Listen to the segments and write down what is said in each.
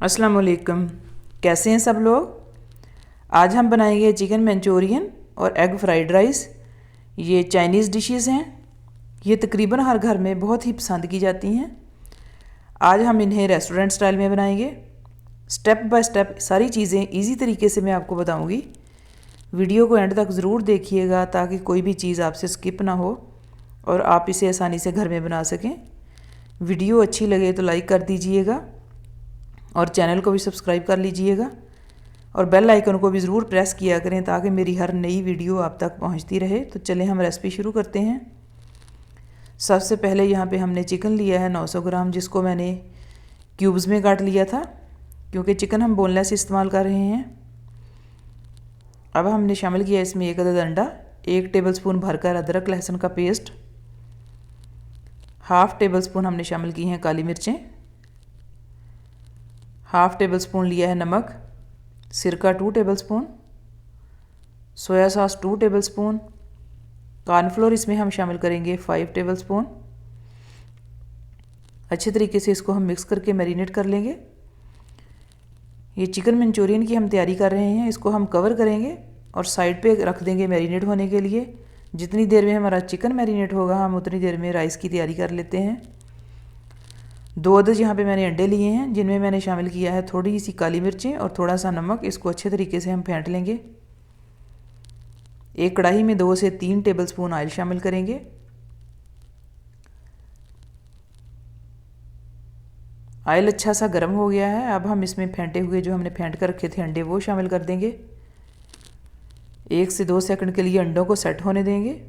अस्सलाम वालेकुम। कैसे हैं सब लोग। आज हम बनाएंगे चिकन मंचूरियन और एग फ्राइड राइस। ये चाइनीज़ डिशेस हैं। ये तकरीबन हर घर में बहुत ही पसंद की जाती हैं। आज हम इन्हें रेस्टोरेंट स्टाइल में बनाएंगे। स्टेप बाय स्टेप सारी चीज़ें इजी तरीके से मैं आपको बताऊंगी। वीडियो को एंड तक ज़रूर देखिएगा ताकि कोई भी चीज़ आपसे स्किप ना हो और आप इसे आसानी से घर में बना सकें। वीडियो अच्छी लगे तो लाइक कर दीजिएगा और चैनल को भी सब्सक्राइब कर लीजिएगा और बेल आइकन को भी ज़रूर प्रेस किया करें ताकि मेरी हर नई वीडियो आप तक पहुंचती रहे। तो चलें हम रेसिपी शुरू करते हैं। सबसे पहले यहाँ पे हमने चिकन लिया है 900 ग्राम, जिसको मैंने क्यूब्स में काट लिया था क्योंकि चिकन हम बोनलेस इस्तेमाल कर रहे हैं। अब हमने शामिल किया इसमें एक अदद अंडा, 1 टेबलस्पून भरकर अदरक लहसुन का पेस्ट, हाफ़ टेबल स्पून हमने शामिल की हैं काली मिर्चें, हाफ़ टेबल स्पून लिया है नमक, सिरका 2 tablespoon, soya sauce 2 tablespoon, cornflour इसमें हम शामिल करेंगे 5 टेबलस्पून। अच्छे तरीके से इसको हम मिक्स करके मैरिनेट कर लेंगे। ये चिकन मंचूरियन की हम तैयारी कर रहे हैं। इसको हम कवर करेंगे और साइड पे रख देंगे मैरिनेट होने के लिए। जितनी देर में हमारा चिकन मैरिनेट होगा हम उतनी देर में राइस की तैयारी कर लेते हैं। 2 अदद यहाँ पे मैंने अंडे लिए हैं जिनमें मैंने शामिल किया है थोड़ी सी काली मिर्चें और थोड़ा सा नमक। इसको अच्छे तरीके से हम फेंट लेंगे। एक कढ़ाई में 2 से 3 टेबलस्पून ऑयल शामिल करेंगे। ऑयल अच्छा सा गर्म हो गया है। अब हम इसमें फेंटे हुए जो हमने फेंट कर रखे थे अंडे वो शामिल कर देंगे। 1 से 2 सेकंड के लिए अंडों को सेट होने देंगे।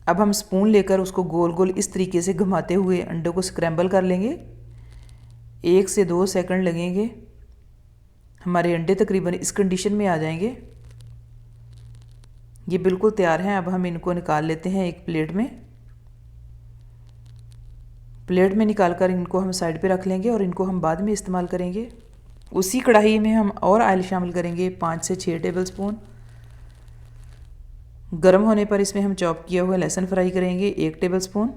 अब हम स्पून लेकर उसको गोल गोल इस तरीके से घुमाते हुए अंडों को स्क्रैम्बल कर लेंगे। 1 से 2 सेकंड लगेंगे। हमारे अंडे तकरीबन इस कंडीशन में आ जाएंगे। ये बिल्कुल तैयार हैं। अब हम इनको निकाल लेते हैं एक प्लेट में। प्लेट में निकालकर इनको हम साइड पे रख लेंगे और इनको हम बाद में इस्तेमाल करेंगे। उसी कढ़ाई में हम और ऑयल शामिल करेंगे 5 से 6 टेबलस्पून। गर्म होने पर इसमें हम चॉप किया हुआ लहसुन फ्राई करेंगे 1 टेबलस्पून।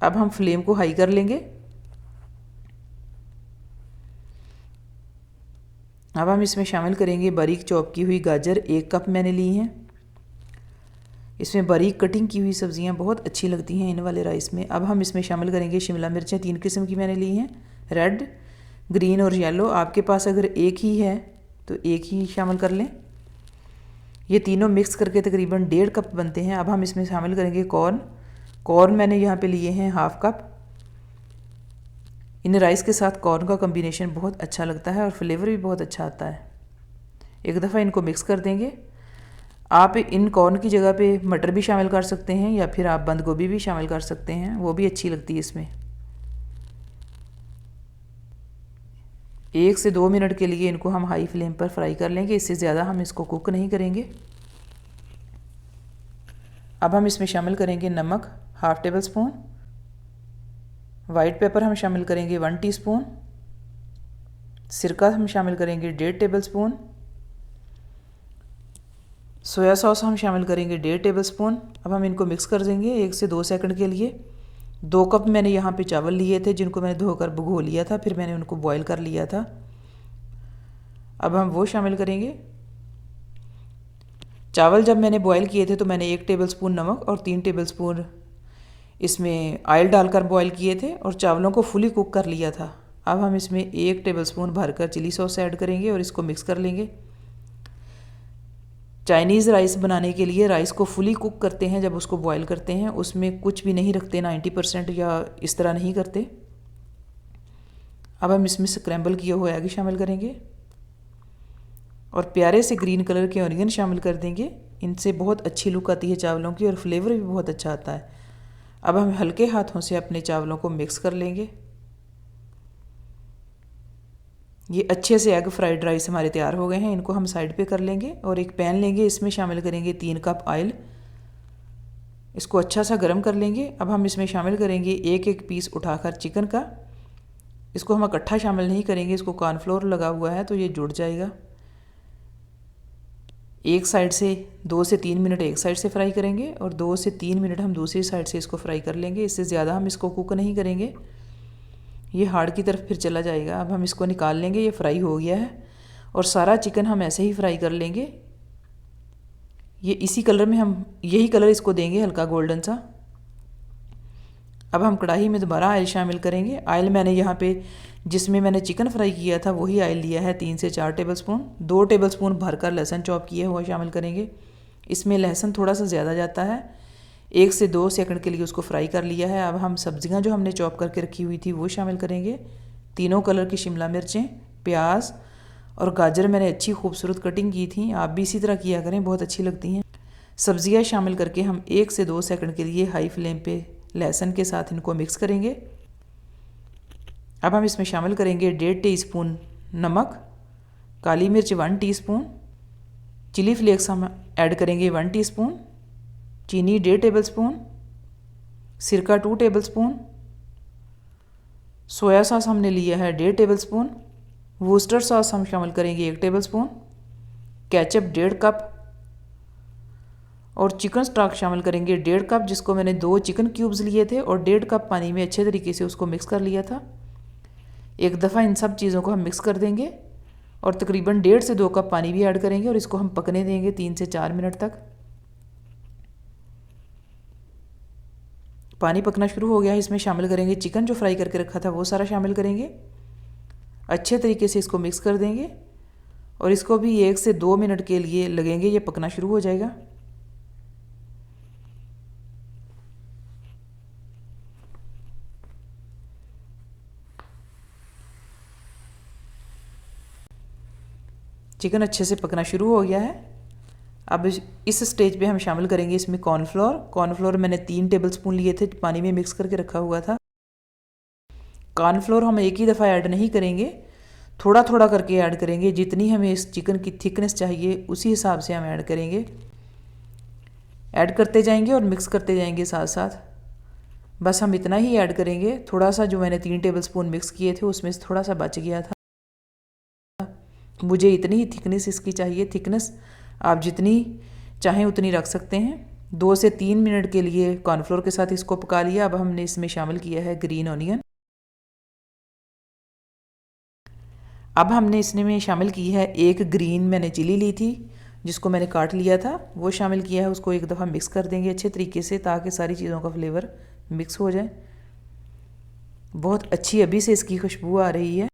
अब हम फ्लेम को हाई कर लेंगे। अब हम इसमें शामिल करेंगे बारीक चॉप की हुई गाजर, 1 कप मैंने ली हैं। इसमें बारीक कटिंग की हुई सब्जियां बहुत अच्छी लगती हैं इन वाले राइस में। अब हम इसमें शामिल करेंगे शिमला मिर्चें, 3 किस्म की मैंने ली हैं, रेड, ग्रीन और येलो। आपके पास अगर एक ही है तो एक ही शामिल कर लें। ये तीनों मिक्स करके तकरीबन 1.5 कप बनते हैं। अब हम इसमें शामिल करेंगे कॉर्न मैंने यहाँ पे लिए हैं 1/2 कप। इन राइस के साथ कॉर्न का कम्बिनेशन बहुत अच्छा लगता है और फ्लेवर भी बहुत अच्छा आता है। एक दफ़ा इनको मिक्स कर देंगे। आप इन कॉर्न की जगह पे मटर भी शामिल कर सकते हैं या फिर आप बंद गोभी भी शामिल कर सकते हैं, वो भी अच्छी लगती है इसमें। 1 से 2 मिनट के लिए इनको हम हाई फ्लेम पर फ्राई कर लेंगे। इससे ज़्यादा हम इसको कुक नहीं करेंगे। अब हम इसमें शामिल करेंगे नमक 1/2 टेबल स्पून, वाइट पेपर हम शामिल करेंगे 1 टीस्पून, सिरका हम शामिल करेंगे 1.5 टेबल स्पून, सोया सॉस हम शामिल करेंगे 1.5 टेबल स्पून। अब हम इनको मिक्स कर देंगे 1 से 2 सेकंड के लिए। 2 कप मैंने यहाँ पे चावल लिए थे जिनको मैंने धोकर भिगो लिया था, फिर मैंने उनको बॉईल कर लिया था। अब हम वो शामिल करेंगे। चावल जब मैंने बॉईल किए थे तो मैंने 1 टेबल स्पून नमक और 3 टेबल स्पून इसमें ऑयल डालकर बॉईल किए थे और चावलों को फुली कुक कर लिया था। अब हम इसमें 1 टेबल स्पून भरकर चिली सॉस ऐड करेंगे और इसको मिक्स कर लेंगे। चाइनीज़ राइस बनाने के लिए राइस को फुली कुक करते हैं जब उसको बॉईल करते हैं, उसमें कुछ भी नहीं रखते 90% या इस तरह नहीं करते। अब हम इसमें स्क्रैम्बल किए हुए एग शामिल करेंगे और प्यारे से ग्रीन कलर के ऑनियन शामिल कर देंगे। इनसे बहुत अच्छी लुक आती है चावलों की और फ्लेवर भी बहुत अच्छा आता है। अब हम हल्के हाथों से अपने चावलों को मिक्स कर लेंगे। ये अच्छे से एग फ्राइड राइस हमारे तैयार हो गए हैं। इनको हम साइड पे कर लेंगे और एक पैन लेंगे, इसमें शामिल करेंगे 3 कप ऑयल। इसको अच्छा सा गर्म कर लेंगे। अब हम इसमें शामिल करेंगे एक एक पीस उठाकर चिकन का। इसको हम इकट्ठा शामिल नहीं करेंगे, इसको कॉर्नफ्लोर लगा हुआ है तो ये जुड़ जाएगा। एक साइड से 2 से 3 मिनट एक साइड से फ्राई करेंगे और 2 से 3 मिनट हम दूसरी साइड से इसको फ्राई कर लेंगे। इससे ज़्यादा हम इसको कुक नहीं करेंगे, ये हार्ड की तरफ फिर चला जाएगा। अब हम इसको निकाल लेंगे, ये फ्राई हो गया है। और सारा चिकन हम ऐसे ही फ्राई कर लेंगे। ये इसी कलर में हम यही कलर इसको देंगे, हल्का गोल्डन सा। अब हम कढ़ाई में दोबारा ऑयल शामिल करेंगे। ऑयल मैंने यहाँ पे जिसमें मैंने चिकन फ्राई किया था वही ऑयल लिया है, 3 से 4 टेबलस्पून। 2 टेबलस्पून भरकर लहसुन चॉप किया हुआ शामिल करेंगे। इसमें लहसुन थोड़ा सा ज़्यादा जाता है। 1 से 2 सेकंड के लिए उसको फ्राई कर लिया है। अब हम सब्जियां जो हमने चॉप करके रखी हुई थी वो शामिल करेंगे। तीनों कलर की शिमला मिर्चें, प्याज और गाजर मैंने अच्छी खूबसूरत कटिंग की थी। आप भी इसी तरह किया करें, बहुत अच्छी लगती हैं। सब्जियां शामिल करके हम 1 से 2 सेकंड के लिए हाई फ्लेम पे लहसुन के साथ इनको मिक्स करेंगे। अब हम इसमें शामिल करेंगे 1.5 टीस्पून नमक, काली मिर्च 1 टीस्पून, चिली फ्लेक्स हम ऐड करेंगे 1 टीस्पून, चीनी 1.5 टेबलस्पून, सिरका 2 टेबलस्पून, सोया सॉस हमने लिया है 1.5 टेबलस्पून, वूस्टर सॉस हम शामिल करेंगे 1 टेबलस्पून, केचप 1.5 कप और चिकन स्टॉक शामिल करेंगे 1.5 कप, जिसको मैंने 2 चिकन क्यूब्स लिए थे और 1.5 कप पानी में अच्छे तरीके से उसको मिक्स कर लिया था। एक दफ़ा इन सब चीज़ों को हम मिक्स कर देंगे और तकरीबन 1.5 से 2 कप पानी भी ऐड करेंगे और इसको हम पकने देंगे 3 से 4 मिनट तक। पानी पकना शुरू हो गया है, इसमें शामिल करेंगे चिकन जो फ्राई करके रखा था वो सारा शामिल करेंगे। अच्छे तरीके से इसको मिक्स कर देंगे और इसको भी 1 से 2 मिनट के लिए लगेंगे, ये पकना शुरू हो जाएगा। चिकन अच्छे से पकना शुरू हो गया है। अब इस स्टेज पे हम शामिल करेंगे इसमें कॉर्नफ्लोर। कॉर्नफ्लोर मैंने 3 टेबलस्पून लिए थे, पानी में मिक्स करके रखा हुआ था। कॉर्नफ्लोर हम एक ही दफ़ा ऐड नहीं करेंगे, थोड़ा थोड़ा करके ऐड करेंगे। जितनी हमें इस चिकन की थिकनेस चाहिए उसी हिसाब से हम ऐड करेंगे। ऐड करते जाएंगे और मिक्स करते जाएंगे साथ साथ। बस हम इतना ही ऐड करेंगे। थोड़ा सा जो मैंने 3 टेबलस्पून मिक्स किए थे उसमें से थोड़ा सा बच गया था। मुझे इतनी ही थिकनेस इसकी चाहिए। थिकनेस आप जितनी चाहें उतनी रख सकते हैं। 2 से 3 मिनट के लिए कॉर्नफ्लोर के साथ इसको पका लिया। अब हमने इसमें शामिल किया है ग्रीन ऑनियन। अब हमने इसमें शामिल की है एक ग्रीन मैंने चिली ली थी जिसको मैंने काट लिया था, वो शामिल किया है। उसको एक दफ़ा मिक्स कर देंगे अच्छे तरीके से ताकि सारी चीज़ों का फ्लेवर मिक्स हो जाए। बहुत अच्छी अभी से इसकी खुशबू आ रही है।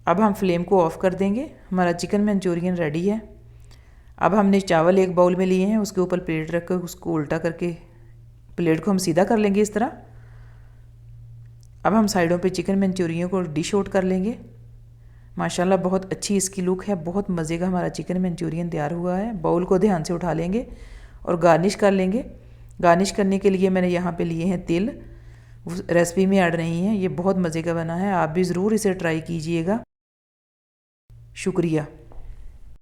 अब हम फ्लेम को ऑफ़ कर देंगे। हमारा चिकन मंचूरियन रेडी है। अब हमने चावल एक बाउल में लिए हैं, उसके ऊपर प्लेट रख कर उसको उल्टा करके प्लेट को हम सीधा कर लेंगे इस तरह। अब हम साइडों पे चिकन मंचूरियन को डिश आउट कर लेंगे। माशाल्लाह बहुत अच्छी इसकी लुक है। बहुत मज़े का हमारा चिकन मंचूरियन तैयार हुआ है। बाउल को ध्यान से उठा लेंगे और गार्निश कर लेंगे। गार्निश करने के लिए मैंने यहाँ पे लिए हैं तिल, रेसिपी में ऐड नहीं है। ये बहुत मज़े का बना है, आप भी ज़रूर इसे ट्राई कीजिएगा। शुक्रिया।